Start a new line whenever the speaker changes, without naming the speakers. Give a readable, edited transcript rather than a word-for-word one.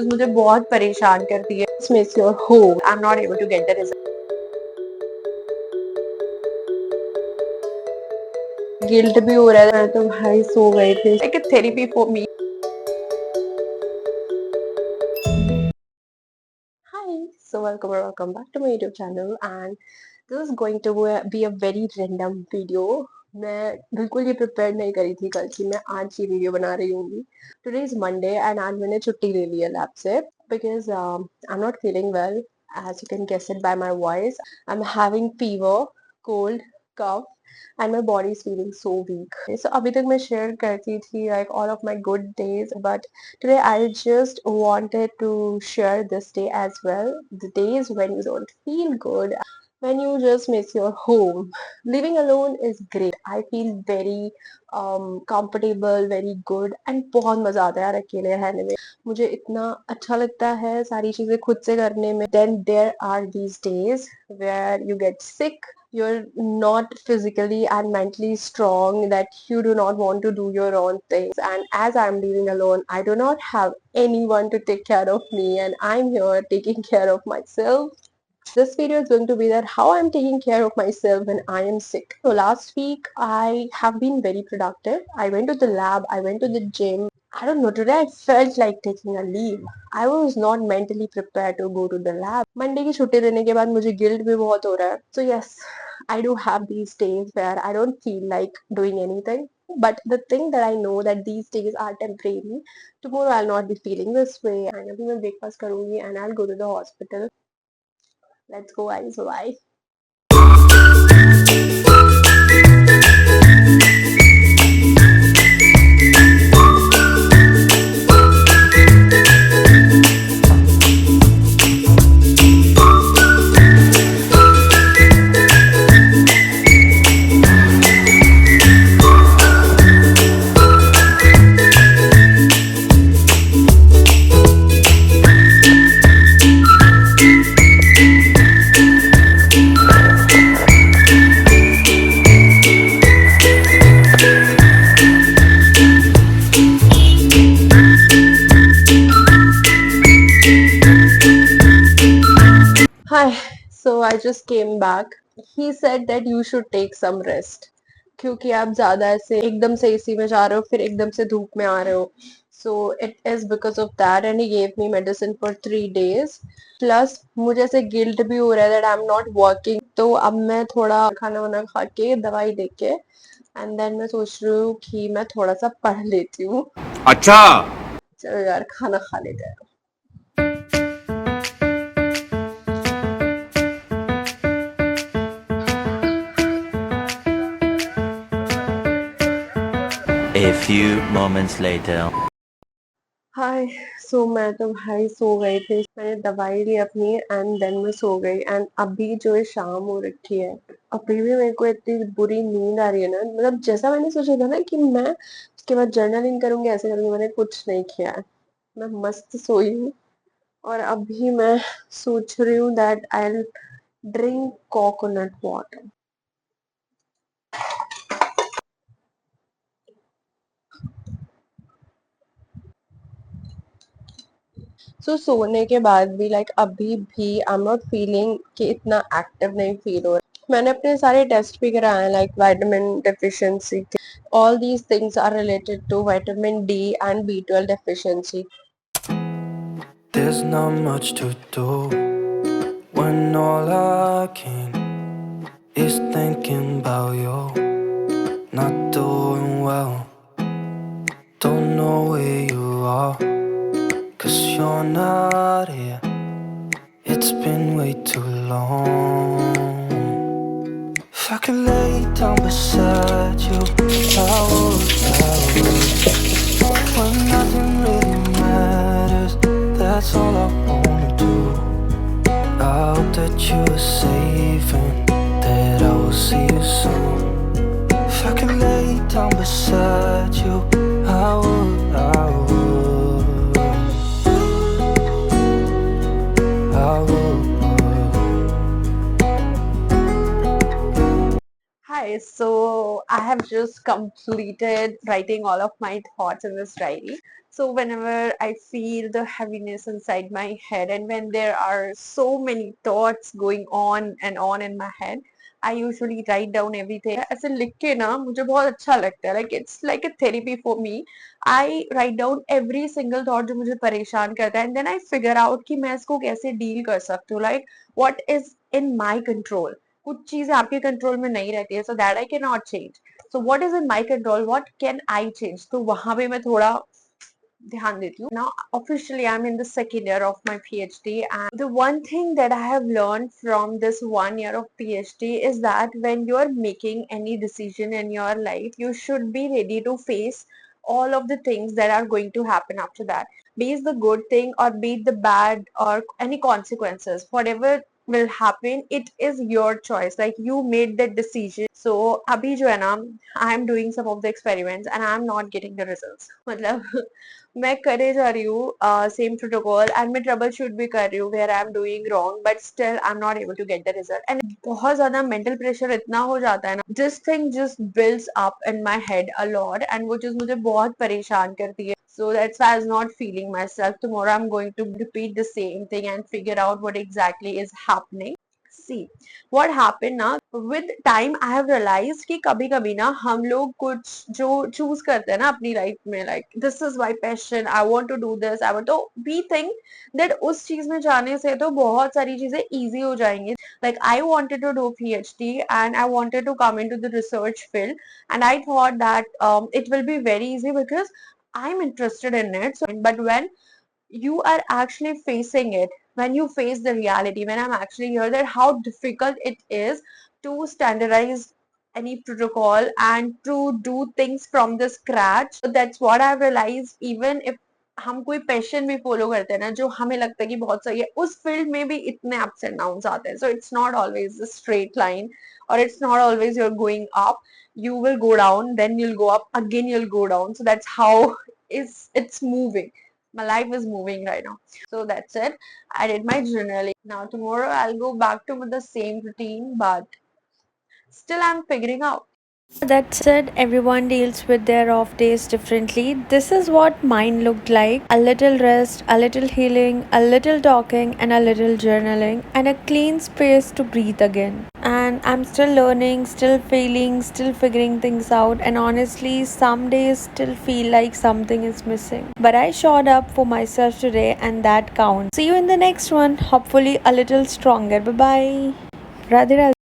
मुझे बहुत परेशान करती है। Miss your home, I am not able to get the result. Guilt भी हो रहा है। मैं तो भाई सो गए थे। Like a therapy for me. Hi, so welcome back to my YouTube channel and this is going to be a very random video. मैं बिल्कुल ये प्रिपेयर नहीं करी थी कल की। मैं आज ये वीडियो बना रही हूँ। टुडे इज मंडे एंड आज मैंने छुट्टी ले ली है लैब से because I am not feeling well as you can guess it by my voice. I'm having fever, cold, cough and my body is feeling so weak. So अभी तक मैं share करती थी like all of my good days but today I just wanted to share this day as well. The days when you don't feel good, when you just miss your home. Living alone is great. I feel very comfortable, very good and बहुत मजा आता है यार अकेले रहने में. मुझे इतना अच्छा लगता है सारी चीजें खुद से करने में. Then there are these days where you get sick. You're not physically and mentally strong that you do not want to do your own things, and as I'm living alone I do not have anyone to take care of me and I'm here taking care of myself. This video is going to be that how I'm taking care of myself when I am sick. So last week I have been very productive. I went to the lab, I went to the gym. I don't know, today I felt like taking a leave. I was not mentally prepared to go to the lab. Monday की छुट्टी देने के बाद मुझे guilt भी बहुत हो रहा है. So yes, I do have these days where I don't feel like doing anything. But the thing that I know that these days are temporary. Tomorrow I'll not be feeling this way. And अभी मैं breakfast करूँगी and I'll go to the hospital. Let's go guys, bye. Hi, so I just came back. He said that you should take some rest क्योंकि आप ज्यादा ऐसे एकदम से AC में जा रहे हो फिर एकदम से धूप में आ रहे हो. So it is because of that and he gave me medicine for 3 days. Plus मुझे ऐसे गिल्ट भी हो रहा है that I'm not working. तो अब मैं थोड़ा खाना वाना खा के दवाई दे के and then मैं सोच रही हूँ कि मैं थोड़ा सा पढ़ लेती हूँ.
अच्छा
चलो यार खाना खा लेते हैं.
A few moments later.
हाय. सो मैं तो भाई सो गई थी. मैंने दवाई ली अपनी एंड देन मैं सो गई एंड अभी जो है शाम हो रखी है. अभी भी मेरे को इतनी बुरी नींद आ रही है ना. मतलब जैसा मैंने सोचा था ना कि मैं उसके बाद जर्नलिंग करूंगी ऐसे करूंगी, मैंने कुछ नहीं किया है. मैं मस्त सोई हूँ और अभी मैं सोच रही हूँ that I will drink coconut water. सोने के बाद भी लाइक अभी भी आई एम नॉट फीलिंग कि इतना एक्टिव नहीं फील हो रहा. मैंने अपने सारे टेस्ट भी कराए हैं like vitamin deficiency. All these things are related to vitamin D and B12 deficiency.
There's not much to do when all I can is thinking about you. Not doing well, don't know where you are, 'cause you're not here. It's been way too long. If I could lay down beside you, I would. When nothing really matters, that's all I wanna do. I hope that you are safe and that I will see you soon. If I could lay down beside you, I would, I would, I would.
Hi, so I have just completed writing all of my thoughts in this diary. So whenever I feel the heaviness inside my head, and when there are so many thoughts going on in my head, I usually write down everything. ऐसे लिख के ना मुझे बहुत अच्छा लगता है, like it's like a therapy for me. I write down every single thought जो मुझे परेशान करता है, and then I figure out कि मैं इसको कैसे डील कर सकती हूँ, like what is in my control. कुछ चीजें आपके कंट्रोल में नहीं रहती है, so that I cannot change. So what is in my control, what can I change? तो वहां पे मैं थोड़ा ध्यान देती हूँ. Now officially I'm in the second year of my PhD, and the one thing that I have learned from this 1 year of PhD is that when you are making any decision in your life, you should be ready to face all of the things that are going to happen after that, be it the good thing or be it the bad or any consequences. Whatever will happen, it is your choice, like you made that decision. So abhi jo hai na, I am doing some of the experiments and I am not getting the results. मतलब मैं करे जा रही हूँ same protocol, and मैं troubleshoot भी कर रही हूँ where I am doing wrong, but still I am not able to get the result. And बहुत ज्यादा मेंटल प्रेशर इतना हो जाता है ना, this thing just builds up in my head a lot, and वो चीज मुझे बहुत परेशान करती है. So that's why I was not feeling myself. Tomorrow I'm going to repeat the same thing and figure out what exactly is happening. See, what happened ना, with time I have realized कि कभी कभी ना हम लोग कुछ जो choose करते हैं ना अपनी लाइफ में, like this is my passion, I want to do this, I want to, we think that उस चीज में जाने से तो बहुत सारी चीजें easy हो जाएंगी. Like I wanted to do PhD and I wanted to come into the research field, and I thought that it will be very easy because I'm interested in it. So, but when you are actually facing it, when you face the reality, when I'm actually here, that how difficult it is to standardize any protocol and to do things from the scratch. So that's what I've realized. Even if हम कोई passion भी follow करते हैं ना जो हमें लगता है कि बहुत सही है, उस फील्ड में भी इतने अप्स एंड डाउन्स आते हैं. So it's not always a straight line, or it's not always you're going up. You will go down, then you'll go up, again you'll go down. So that's how it's moving. My life is moving right now. So that's it. I did my journaling. Now tomorrow I'll go back to the same routine, but still I'm figuring out.
That said, everyone deals with their off days differently. This is what mine looked like: a little rest, a little healing, a little talking, and a little journaling, and a clean space to breathe again. And I'm still learning, still failing, still figuring things out, and honestly, some days still feel like something is missing. But I showed up for myself today, and that counts. See you in the next one, hopefully, a little stronger. Bye bye. Radhe Radhe.